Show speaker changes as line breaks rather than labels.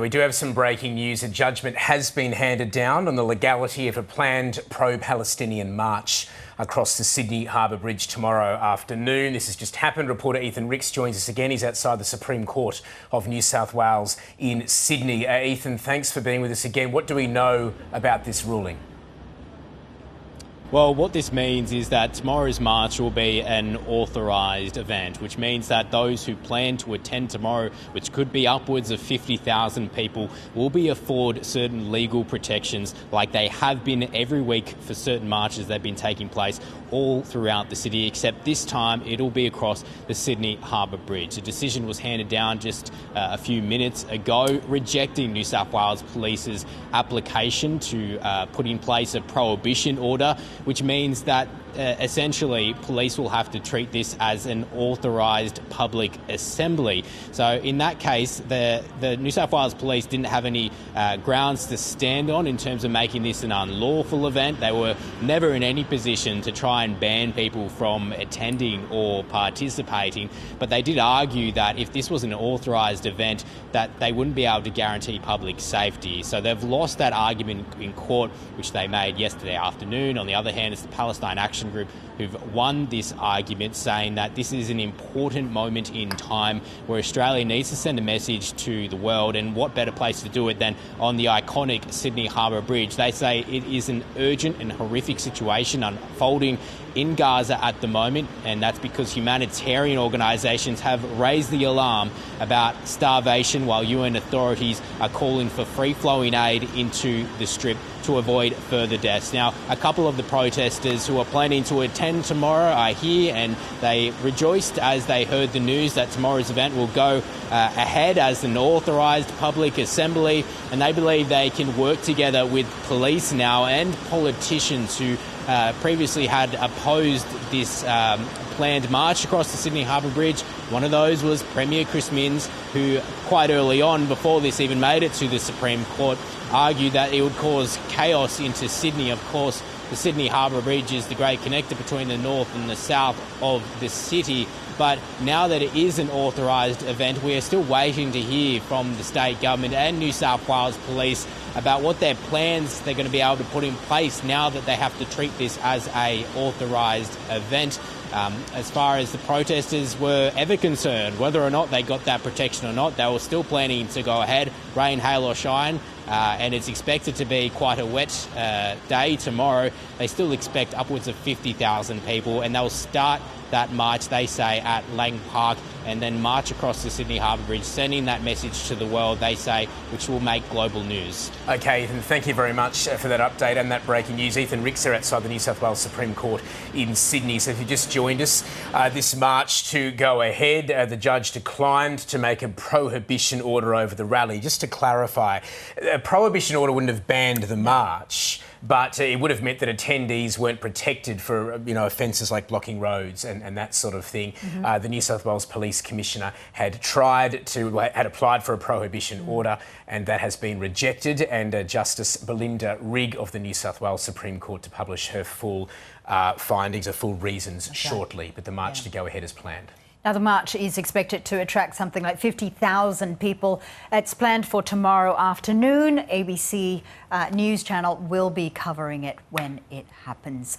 We do have some breaking news. A judgment has been handed down on the legality of a planned pro-Palestinian march across the Sydney Harbour Bridge tomorrow afternoon. This has just happened. Reporter Ethan Ricks joins us again. He's outside the Supreme Court of New South Wales in Sydney. Ethan, thanks for being with us again. What do we know about this ruling?
Well, what this means is that tomorrow's march will be an authorised event, which means that those who plan to attend tomorrow, which could be upwards of 50,000 people, will be afforded certain legal protections like they have been every week for certain marches that have been taking place all throughout the city, except this time it'll be across the Sydney Harbour Bridge. A decision was handed down just a few minutes ago, rejecting New South Wales Police's application to put in place a prohibition order, which means that essentially police will have to treat this as an authorised public assembly. So in that case, the New South Wales Police didn't have any grounds to stand on in terms of making this an unlawful event. They were never in any position to try and ban people from attending or participating, but they did argue that if this was an authorised event, that they wouldn't be able to guarantee public safety. So they've lost that argument in court, which they made yesterday afternoon. On the other hand, it's the Palestine Action Group who've won this argument, saying that this is an important moment in time where Australia needs to send a message to the world, and what better place to do it than on the iconic Sydney Harbour Bridge. They say it is an urgent and horrific situation unfolding in Gaza at the moment, and that's because humanitarian organisations have raised the alarm about starvation, while UN authorities are calling for free-flowing aid into the Strip to avoid further deaths. Now, a couple of the protesters who are planning to attend tomorrow are here, and they rejoiced as they heard the news that tomorrow's event will go ahead as an authorised public assembly, and they believe they can work together with police now and politicians who previously had opposed this planned march across the Sydney Harbour Bridge. One of those was Premier Chris Minns, who quite early on, before this even made it to the Supreme Court, argued that it would cause chaos into Sydney. Of course, the Sydney Harbour Bridge is the great connector between the north and the south of the city. But now that it is an authorised event, we are still waiting to hear from the state government and New South Wales Police about what their plans they're going to be able to put in place now that they have to treat this as a authorised event. As far as the protesters were ever concerned, whether or not they got that protection or not, they were still planning to go ahead, rain, hail or shine. And it's expected to be quite a wet day tomorrow. They still expect upwards of 50,000 people, and they'll start that march, they say, at Lang Park and then march across the Sydney Harbour Bridge, sending that message to the world, they say, which will make global news. OK, Ethan, thank you very much for that update and that breaking news. Ethan Ricks are outside the New South Wales Supreme Court in Sydney. So if you just joined us, this march to go ahead, the judge declined to make a prohibition order over the rally. Just to clarify, a prohibition order wouldn't have banned the march, but it would have meant that attendees weren't protected for, offences like blocking roads and that sort of thing. The New South Wales Police Commissioner had applied for a prohibition order, and that has been rejected. And Justice Belinda Rigg of the New South Wales Supreme Court to publish her full findings, or full reasons shortly. But the march to go ahead as planned.
Now, the march is expected to attract something like 50,000 people. It's planned for tomorrow afternoon. ABC News Channel will be covering it when it happens.